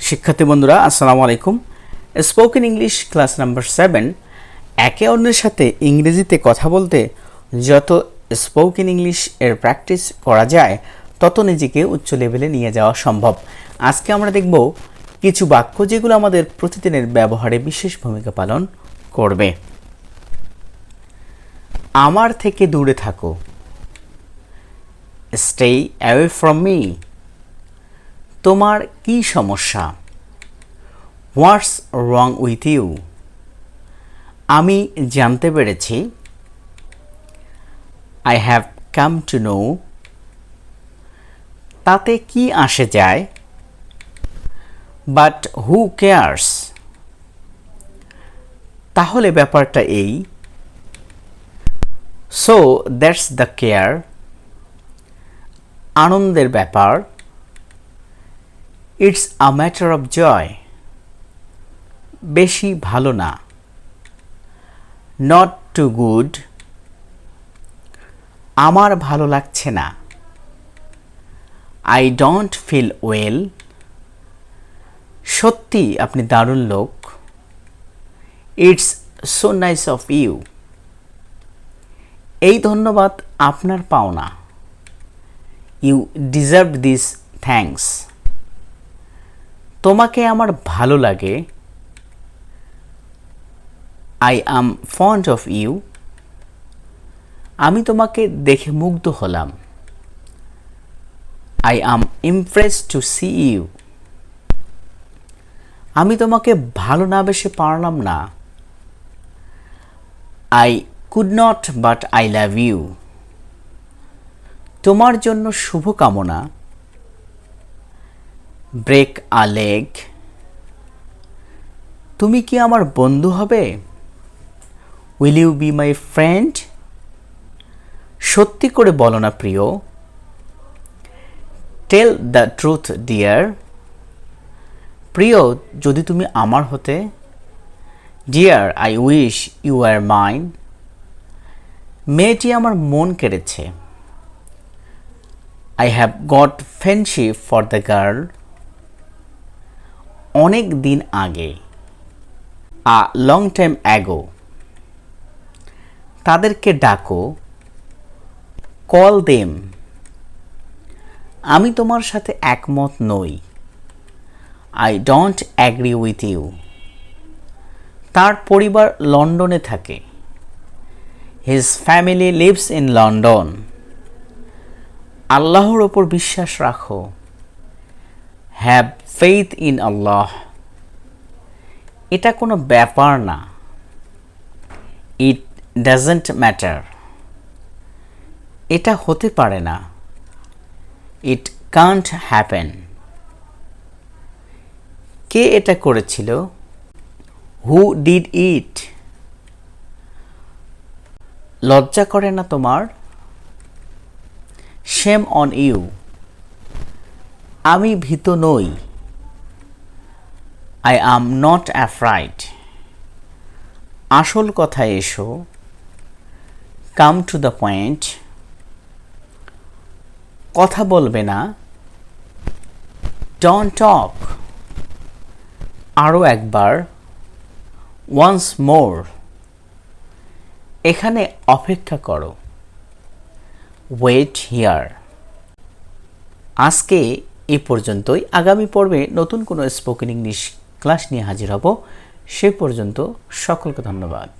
শিক্ষার্থী বন্ধুরা আসসালামু আলাইকুম। Spoken English class number 7। একে অন্যের সাথে ইংরেজিতে কথা বলতে যত স্পোকেন ইংলিশ এর প্র্যাকটিস করা যায় তত নিজেকে উচ্চ লেভেলে নিয়ে যাওয়া সম্ভব। আজকে আমরা দেখব কিছু বাক্য যেগুলো আমাদের প্রতিদিনের ব্যবহারে বিশেষ ভূমিকা পালন করবে। আমার থেকে দূরে থাকো, স্টে অ্যাওয়ে ফ্রম মি। তোমার কি সমস্যা, হোয়াটস রং উইথ ইউ। আমি জানতে পেরেছি, I have come to know. তাতে কি আসে যায়, বাট হু কেয়ার্স। তাহলে ব্যাপারটা এই, সো দ্যাটস দ্য কেয়ার। আনন্দের ব্যাপার, it's a matter of joy. বেশি ভালো না, নট টু গুড। আমার ভালো লাগছে না, আই ডোন্ট ফিল ওয়েল। সত্যি আপনি দারুণ লোক, it's so nice of you. এই ধন্যবাদ আপনার পাওনা, ইউ ডিজার্ভ দিস থ্যাঙ্কস। তোমাকে আমার ভালো লাগে, I am fond of you. আমি তোমাকে দেখে মুগ্ধ হলাম, I am impressed to see you. আমি তোমাকে ভালো না বেশে পারলাম না, I could not but I love you. তোমার জন্য শুভকামনা, ব্রেক আ লেগ। তুমি কি আমার বন্ধু হবে, will you be my friend. সত্যি করে বলো না প্রিয়, টেল দ্য ট্রুথ ডিয়ার। প্রিয় যদি তুমি আমার হতে, dear I wish you are mine. মেয়েটি আমার মন কেড়েছে, I have got friendship for the girl. অনেক দিন আগে, আ লং টাইম অ্যাগো। তাদেরকে ডাকো, কল দেম। আমি তোমার সাথে একমত নই, I don't agree with you. তার পরিবার লন্ডনে থাকে, his family lives in London. আল্লাহর ওপর বিশ্বাস রাখো, হ্যাভ ফেইথ ইন আল্লাহ। এটা কোনো ব্যাপার না, ইট ডাজন্ট ম্যাটার। এটা হতে পারে না, ইট কান্ট হ্যাপেন। কে এটা করেছিল, হু ডিড ইট। লজ্জা করে না তোমার, শেম অন ইউ। আমি ভীত নই, আই অ্যাম নট অ্যাফ্রাইড। আসল কথায় এসো, কাম টু দ্য পয়েন্ট। কথা বলবে না, ডোন্ট টক। আরও একবার, ওয়ান্স মোর। এখানে অপেক্ষা করো, ওয়েট হিয়ার। আজকে এ পর্যন্তই। আগামী পর্বে নতুন কোনো স্পোকেন ইংলিশ ক্লাস নিয়ে হাজির হব। সে পর্যন্ত সকলকে ধন্যবাদ।